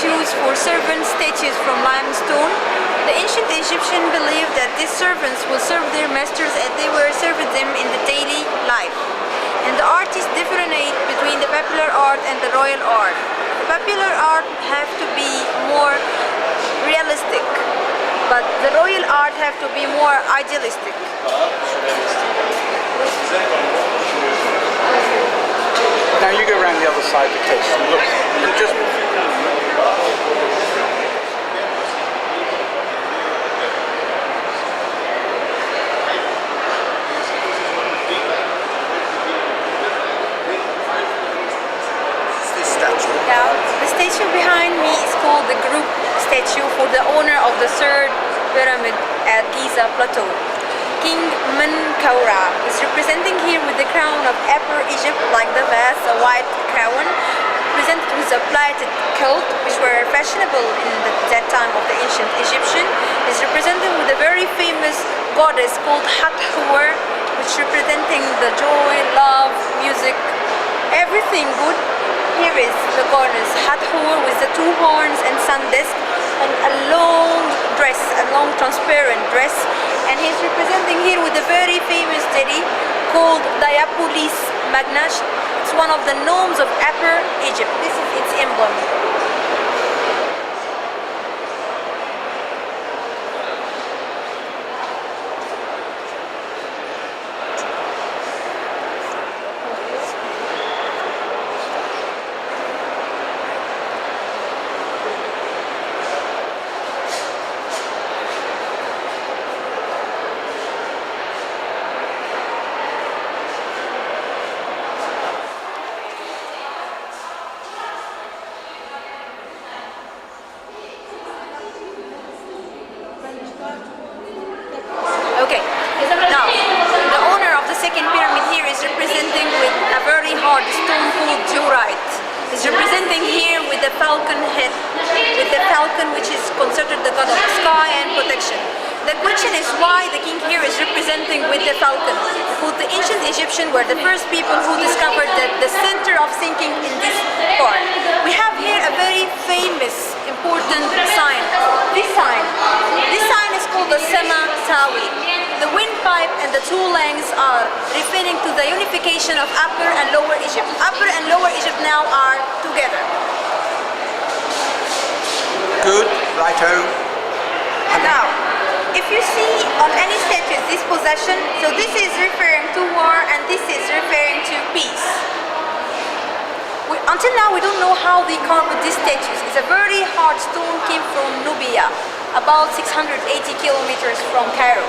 used for servant statues from limestone. The ancient Egyptians believed that these servants will serve their masters as they were serving them in the daily life. And the artists differentiate between the popular art and the royal art. The popular art have to be more realistic, but the royal art have to be more idealistic. Now you go around the other side of the case and look, and just... Now, the statue behind me is called the group statue for the owner of the third pyramid at Giza Plateau. King Menkaura is representing here with the crown of Upper Egypt, like the vase, a white crown, presented with a plaited kilt, which were fashionable in that time of the ancient Egyptian, is represented with a very famous goddess called Hathor, which representing the joy, love, music, everything good. Here is the goddess Hathor with the two horns and sun disk and a long dress, a long transparent dress, and he's representing here with a very famous deity called Diapolis Magnash. It's one of the nomes of Upper Egypt. This is its emblem. Okay, now the owner of the second pyramid here is representing with a very hard stone called diorite. He's representing here with the falcon head, with the falcon which is considered the god of the sky and protection. The question is why the king here is representing with the falcon. Because the ancient Egyptians were the first people who discovered that the center of thinking in this part. We have here a very famous, important sign. This sign is called the Sema Sawi. The windpipe and the two lengths are referring to the unification of Upper and Lower Egypt. Upper and Lower Egypt now are together. Good, righto. Now, if you see on any statues this possession, so this is referring to war and this is referring to peace. Until now we don't know how they carved these statues. It's a very hard stone, came from Nubia, about 680 kilometers from Cairo.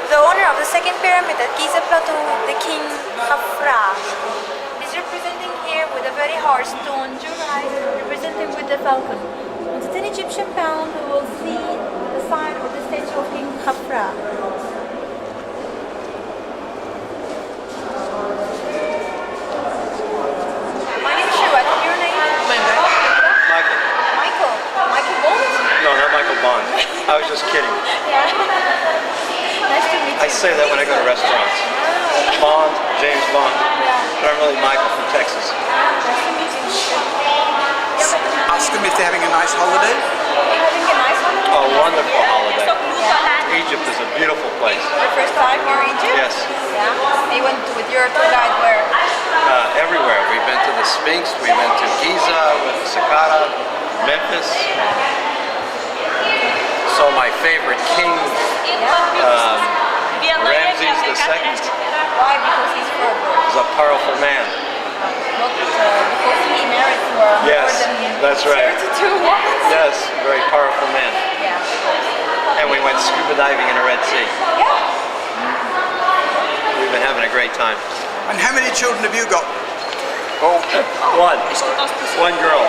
The owner of the second pyramid at Giza Plateau, the king Khafra, is representing here with a very hard stone, diorite, representing with the falcon. On the 10 Egyptian pound, we will see the sign or the statue of King Khafra. My name is Sherwat. Your name? Michael. Michael. Michael Bond? No, not Michael Bond. I was just kidding. Yeah. Nice to meet you. I say that when I go to restaurants. Bond, James Bond. But I'm really Michael from Texas. Nice to meet you. Ask them if they're having a nice holiday. Having a nice one? A wonderful holiday. Yeah. Egypt is a beautiful place. The first time here in Egypt? Yes. Yeah. You went with your tour guide where? Everywhere. We've been to the Sphinx, we went to Giza, went to Saqqara, Memphis. So my favorite king, Ramses II, Why? Because he's fervent. is a powerful man. Not because he married more Yes, than that's right. 32 women. Yes, very powerful man. Yeah. And we went scuba diving in the Red Sea. Yeah. We've been having a great time. And how many children have you got? Oh, one girl.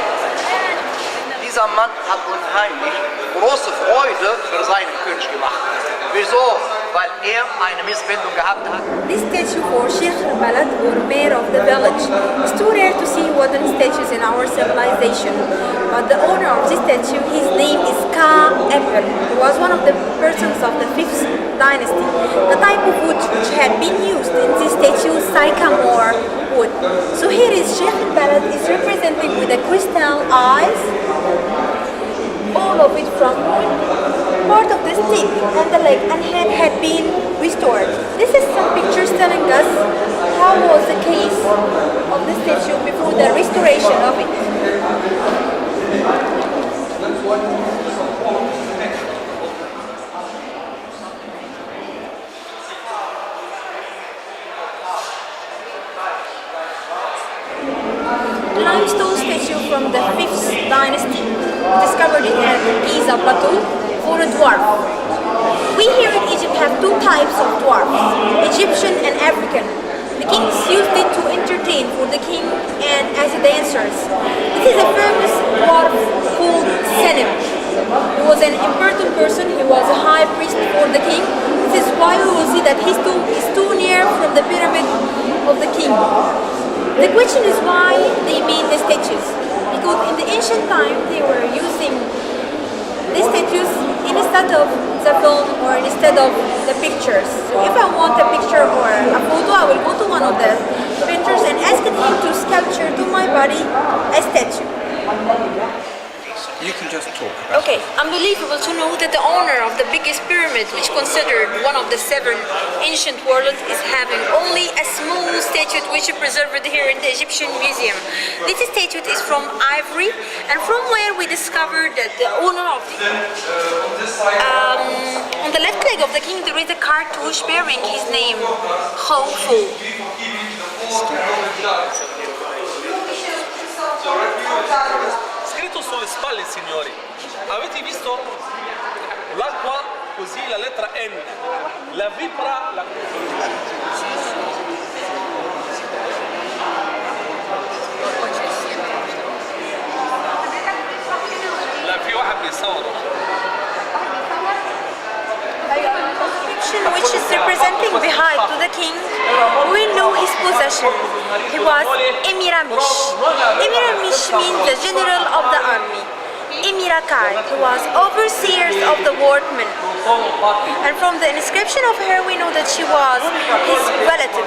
Dieser Mann hat unheimlich große Freude für seinen König gemacht. Wieso? weil er eine Missbildung gehabt hat. This statue for Sheikh al-Balad or mayor of the village is too rare to see wooden statues in our civilization. But the owner of this statue, his name is Ka-Ebel. He was one of the persons of the 5th dynasty. The type of wood which had been used in this statue, sycamore wood. So here is Sheikh al-Balad is represented with the crystal eyes, all of it from wood. Part of the stick and the leg and hand had been restored. This is some pictures telling us how was the case of the statue before the restoration of it. Limestone statue from the 5th dynasty. Discovered it at Giza Plateau for a dwarf. We here in Egypt have two types of dwarfs, Egyptian and African. The kings used it to entertain for the king and as dancers. This is a famous dwarf called Seneb. He was an important person, he was a high priest for the king. This is why we will see that his tomb is too near from the pyramid of the king. The question is why they made the statues. Because in the ancient time they were using these statues instead of the film or instead of the pictures. So if I want a picture or a photo, I will go to one of the painters and ask him to sculpture to my body a statue. You can just talk about Okay, unbelievable to know that the owner of the biggest pyramid, which considered one of the 7 ancient worlds, is having only a small statue which is preserved here in the Egyptian Museum. This statue is from ivory, and from where we discovered that the owner of the on the left leg of the king there is a cartouche bearing his name, Khawfu. Scritto sulle spalle, signori. Avete visto l'acqua, così la lettera N, la vibra, la... لا في واحد بيصوره. Which is representing behind to the king, we know his possession. He was Emiramish. Emiramish means the general of the army. Emirakai, he was overseers of the workmen. And from the inscription of her, we know that she was his relative.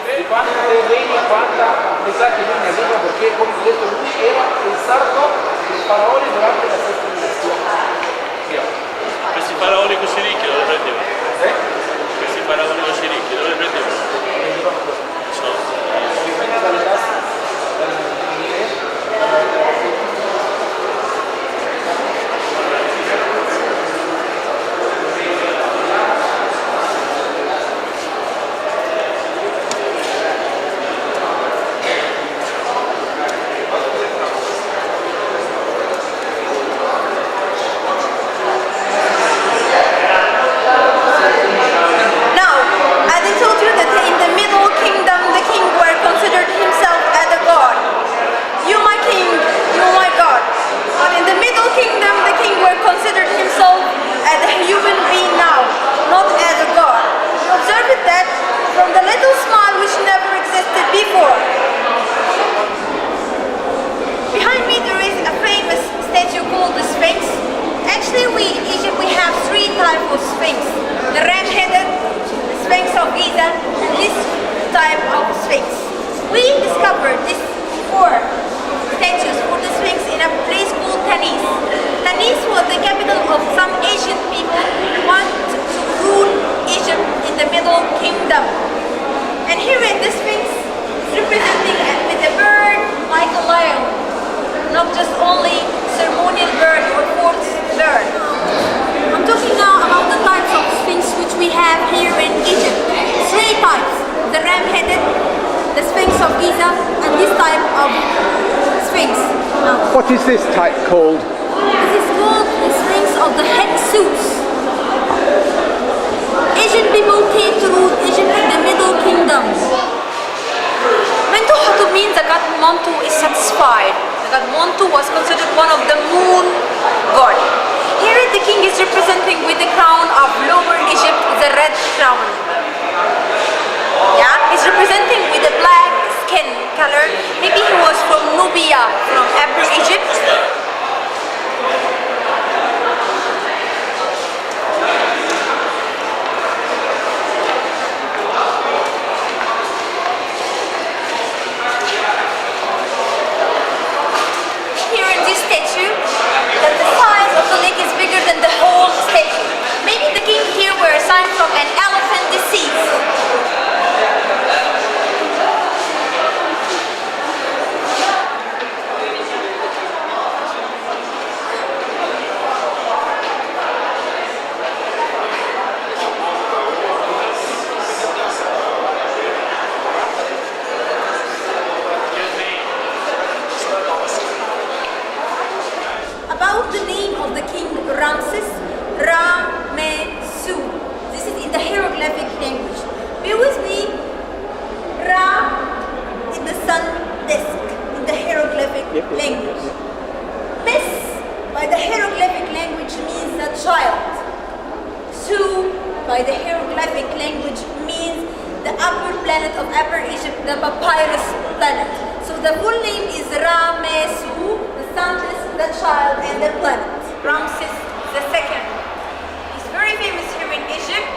Questi faraoni così ricchi dove prendevano? Questi faraoni così ricchi dove prendevano? We discovered these 4 statues for the Sphinx in a place called Tanis. Tanis was the capital of some Asian people who wanted to rule Egypt in the Middle Kingdom. And here is the Sphinx representing with a bird like a lion, not just only ceremonial bird or court bird. I'm talking now about the types of Sphinx which we have here in Egypt. 3 types: the ram-headed, the Sphinx of Giza, and this type of Sphinx. What is this type called? This is called the Sphinx of the Hyksos. Asian people came to rule Egypt in the Middle Kingdom. Mentuhotep means the god Montu is satisfied. The god Montu was considered one of the moon god. Here the king is representing with the crown of Lower Egypt, the red crown. Here with me, Ra in the sun disk in the hieroglyphic language. Mes by the hieroglyphic language means a child. Su by the hieroglyphic language means the upper planet of Upper Egypt, the papyrus planet. So the full name is Ra-Me-Su, the sun disk, the child, and the planet. Ramses II. He's very famous here in Egypt.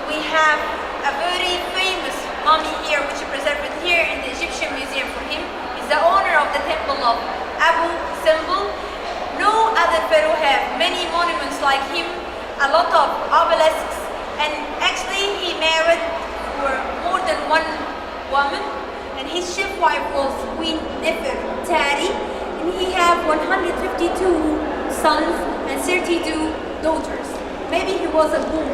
We have a very famous mummy here, which is preserved here in the Egyptian Museum for him. He's the owner of the temple of Abu Simbel. No other pharaoh have many monuments like him, a lot of obelisks, and actually he married for more than one woman, and his chief wife was Queen Nefertari, and he had 152 sons and 32 daughters. Maybe he was a bull.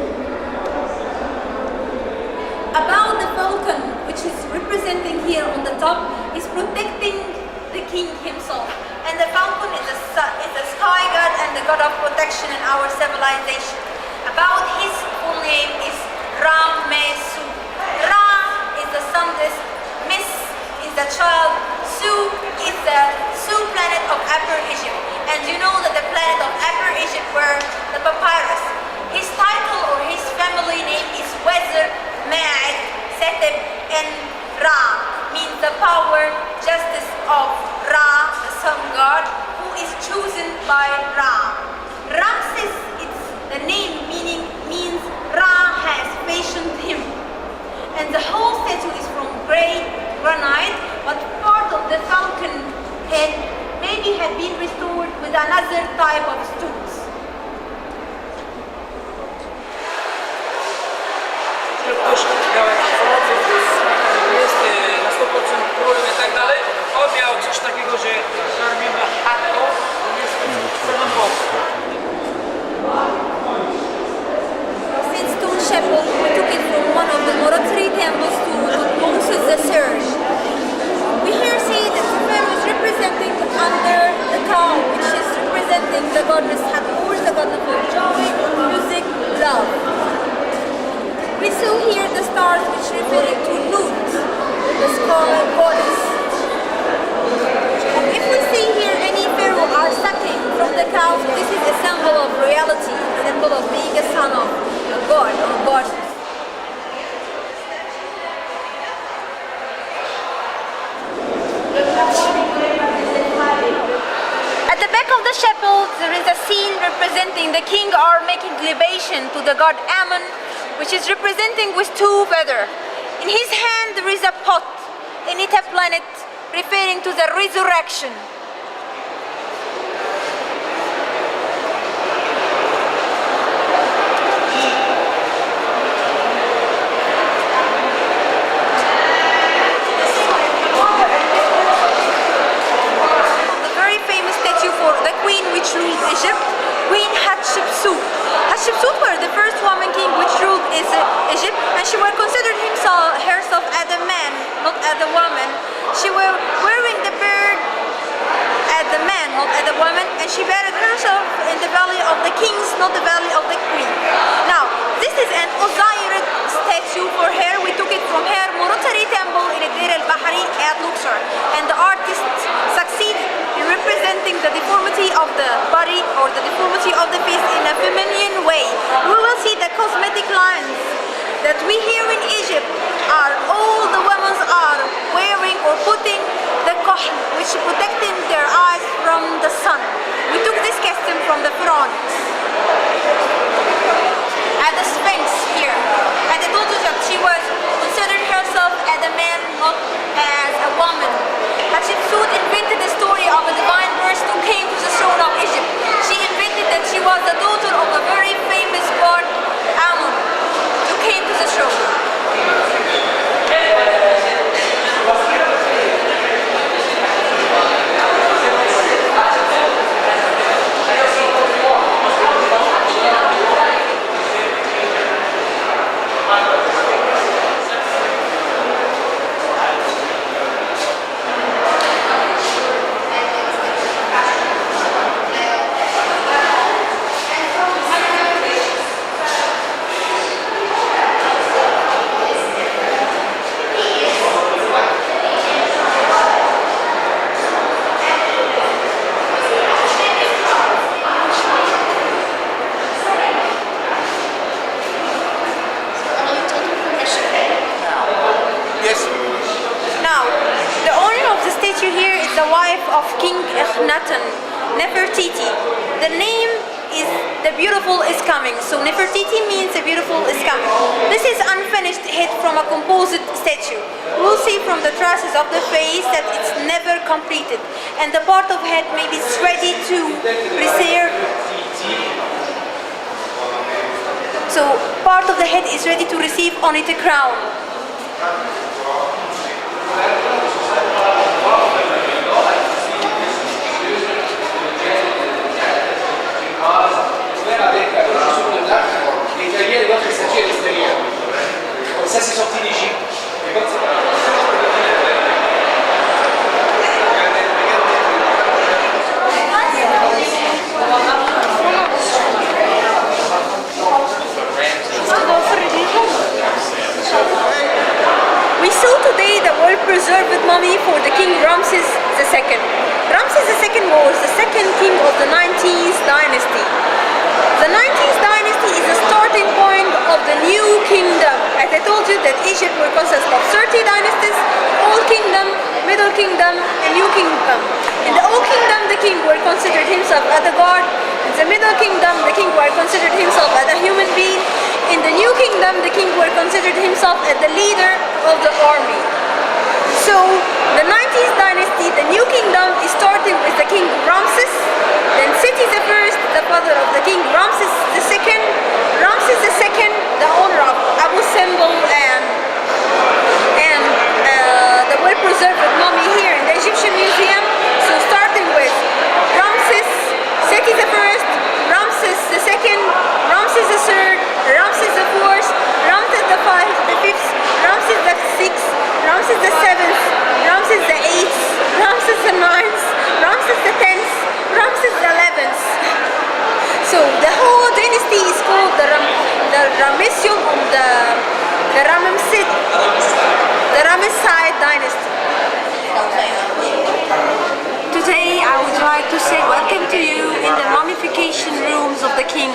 About the falcon, which is representing here on the top, is protecting the king himself. And the falcon is the sky god and the god of protection in our civilization. About his full name is Ra-Me-Su. Ra is the sun disk, Mes is the child, Su is the Su planet of Upper Egypt. And you know that the planet of Upper Egypt were the papyrus. His title or his family name is Wezer, Ma'id, Seteb, and Ra, means the power, justice of Ra, the sun god, who is chosen by Ra. Ramses, it's the name means Ra has fashioned him. And the whole statue is from gray granite, but part of the falcon head maybe had been restored with another type of stones. Ktoś miał jakieś informacje, że jest na 100% królem i tak dalej, on miał coś takiego, że robimy hatto, jest pełną wodą. Since stone shepherd, we took it from one of the Moroccan temples to Moses III. We here see that the pharaoh is representing under the cow, which is representing the goddess Hathor, the goddess of joy, music, love. We saw here the stars which referring to Nut, the sky goddess. And if we see here any pharaoh are sucking from the cow, this is a symbol of royalty, a symbol of being a son of a god or goddess. At the back of the chapel, there is a scene representing the king are making libation to the god Ammon, which is representing with two feathers. In his hand there is a pot, in it a planet, referring to the resurrection. The very famous statue for the queen which ruled Egypt, Queen Hatshepsut. Hatshepsut were the first woman king which ruled Egypt, and she were considered herself as a man, not as a woman. She were wearing the beard as a man, not as a woman, and she buried herself in the valley of the kings, not the valley of the queen. Now, this is an Osiris statue for her. We took it from her Moroccan temple in Deir al-Bahari at Luxor, and the artist succeeded in representing the deformity of the body or the deformity of the face in a feminine way. We will see the cosmetic lines that we here in Egypt are all the women are wearing or putting the kohl, which protecting their eyes from the sun. We took this custom from the Pharaonics. At the Sphinx here, and I told you that she was considered herself as a man, not as a woman. Hatshepsut invented the story of a divine person who came to the throne of Egypt. She invented that she was the daughter of a very famous god, Ammon, who came to the throne. of King Akhenaten, Nefertiti. The name is the beautiful is coming. So Nefertiti means the beautiful is coming. This is unfinished head from a composite statue. We'll see from the traces of the face that it's never completed, and the part of head maybe it's ready to receive. So part of the head is ready to receive on it a crown. We saw today the well-preserved mummy for the King Ramses II. Ramses II was the second king of the 19th dynasty. The 19th dynasty is the starting point of the new kingdom. As I told you that Egypt will consist of 30 dynasties, Old Kingdom, Middle Kingdom, and New Kingdom. In the Old Kingdom, the king will consider himself as a god. In the Middle Kingdom, the king will consider himself as a human being. In the New Kingdom, the king will consider himself as the leader of the army. So, the 19th dynasty, the New Kingdom, is starting with the King Ramses, then Seti I, the father of the King Ramses II, Ramses II, the owner of Abu Simbel and the well-preserved mummy here in the Egyptian Museum. So starting with Ramses, Seti I, Ramses II, Ramses III, Ramses IV, Ramses V, Ramses VI, Ramses VII, Ramses VIII, Ramses IX, Ramses X, Ramses XI. So the whole dynasty is called the Ramessian of the Ramesside dynasty. Today I would like to say welcome to you in the mummification rooms of the king.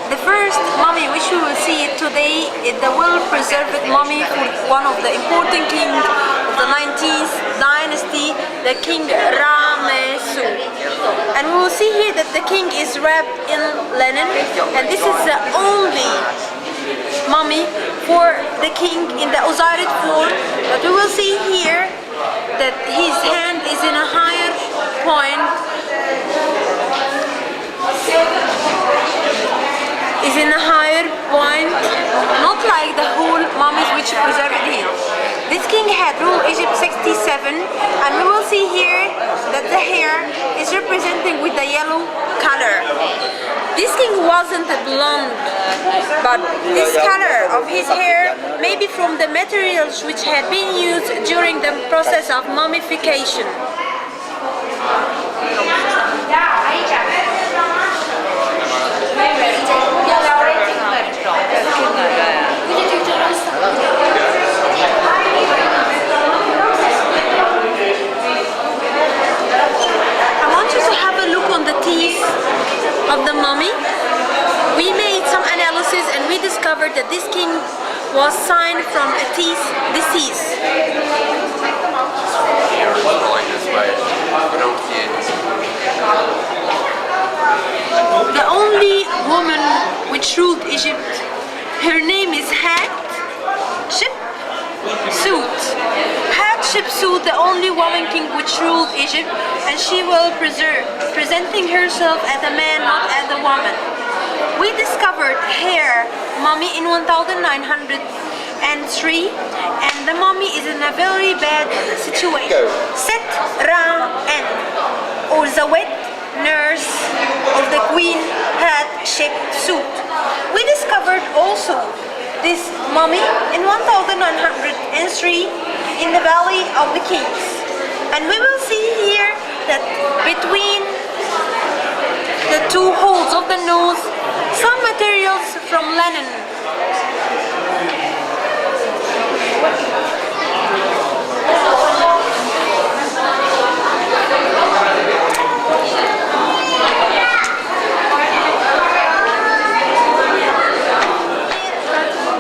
The first mummy which we will see today is the well-preserved mummy for one of the important kings of the 19th dynasty, the King Ramesu. And we will see here that the king is wrapped in linen, and this is the only mummy for the king in the Osiris fort. But we will see here that his hand is in a higher point. Is in a higher point, not like the whole mummies which preserved here. This king had ruled Egypt 67, and we will see here that the hair is representing with the yellow color. This king wasn't blonde, but this color of his hair may be from the materials which had been used during the process of mummification. I want you to have a look on the teeth of the mummy. We made some analysis and we discovered that this king was signed from a teeth disease. The only woman which ruled Egypt, her name is Hatshepsut. Hatshepsut, the only woman king which ruled Egypt, and she will presenting herself as a man, not as a woman. We discovered her mummy in 1903, and the mummy is in a very bad situation. Set Ra-En, or the wet nurse of the queen Hatshepsut. We discovered also this mummy in 1903 in the Valley of the Kings. And we will see here that between the two holes of the nose, some materials from linen.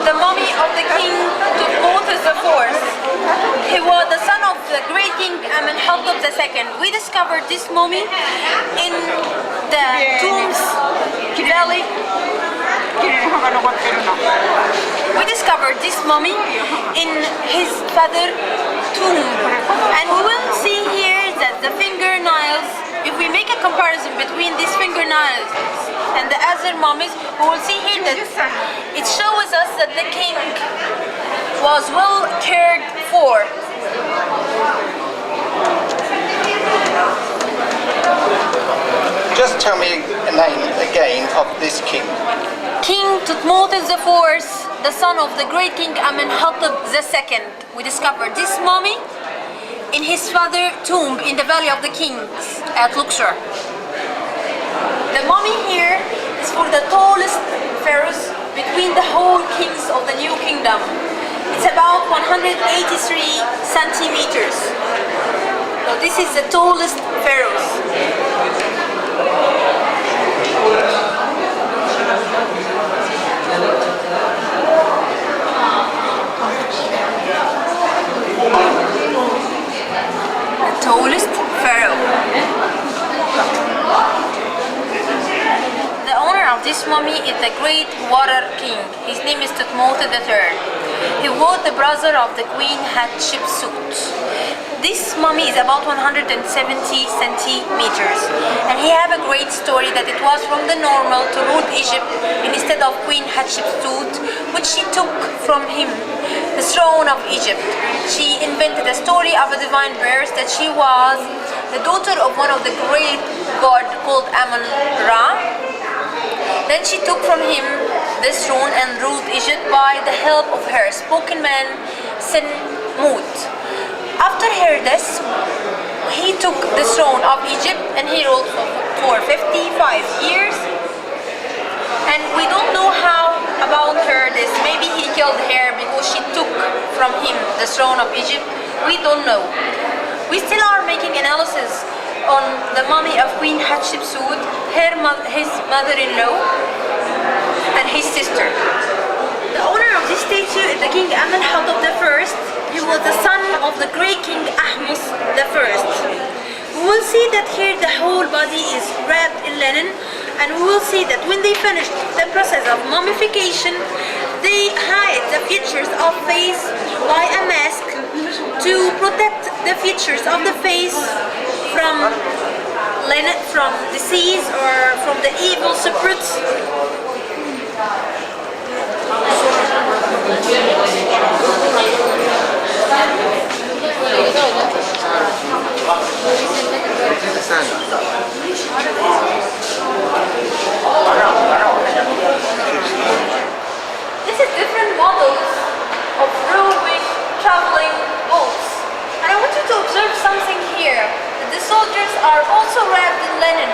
The mummy of the king Thutmose IV. He was the son of the great king King Amenhotep II. We discovered this mummy in the tombs valley. We discovered this mummy in his father tomb, and we will see here that the fingernails, if we make a comparison between these fingernails and the other mummies, we will see here that it shows us that the king was well cared for. Just tell me a name again of this king. King Tutmosis IV, the son of the great king Amenhotep II. We discovered this mummy in his father's tomb in the Valley of the Kings at Luxor. The mummy here is for the tallest pharaohs between the whole kings of the new kingdom. It's about 183 centimeters. So this is the tallest pharaohs. The tallest pharaoh. The owner of this mummy is the great water king. His name is Thutmose III. He was the brother of the queen Hatshepsut. This mummy is about 170 centimeters, and he have a great story that it was from the normal to rule Egypt instead of Queen Hatshepsut, which she took from him the throne of Egypt. She invented a story of a divine birth that she was the daughter of one of the great god called Amun-Ra. Then she took from him this throne and ruled Egypt by the help of her spoken man Senmut. After her death, he took the throne of Egypt and he ruled for 55 years. And we don't know how about her this. Maybe he killed her because she took from him the throne of Egypt. We don't know. We still are making analysis on the mummy of Queen Hatshepsut, his mother-in-law, and his sister. The owner of this statue is the King Amenhotep I. He was the son of the great King Ahmose I. We will see that here the whole body is wrapped in linen, and we will see that when they finished the process of mummification, they hide the features of face by a mask to protect the features of the face from disease or from the evil spirits. This is different models of rowing, traveling boats. And I want you to observe something here. That the soldiers are also wrapped in linen.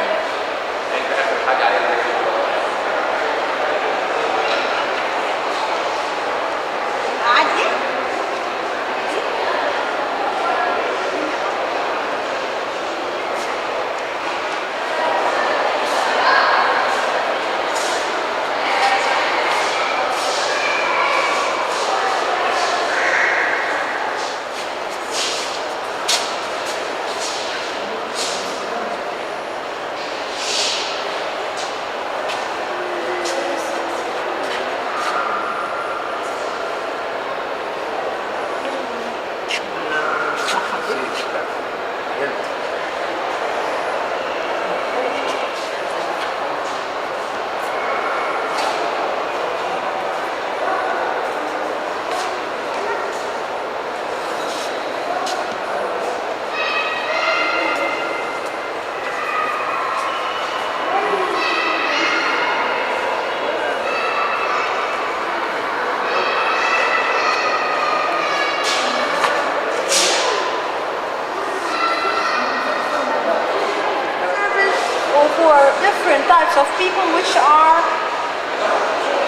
For different types of people which are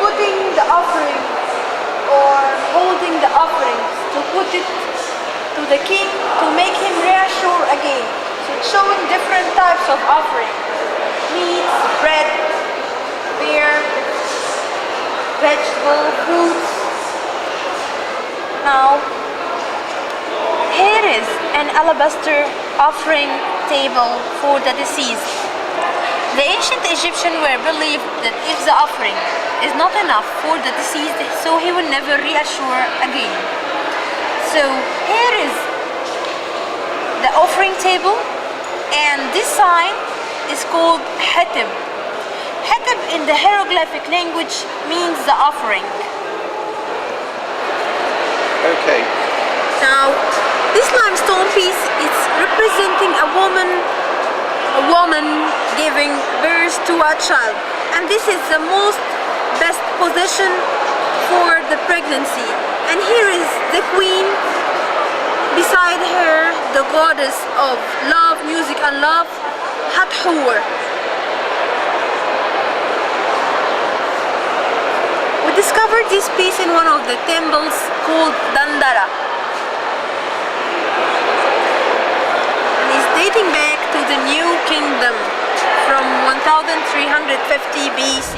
putting the offering or holding the offerings to put it to the king to make him reassure again. So it's showing different types of offering: meat, bread, beer, vegetable, fruits. Now here is an alabaster offering table for the deceased. The ancient Egyptians were believed that if the offering is not enough for the deceased, so he will never reassure again. So here is the offering table, and this sign is called Hatib. Hatib in the hieroglyphic language means the offering. Okay. Now, this limestone piece is representing a woman giving birth to a child, and this is the most best position for the pregnancy. And here is the queen, beside her the goddess of love, music and love, Hathor. We discovered this piece in one of the temples called Dandara. And it's dating back to the New Kingdom from 1350 BC.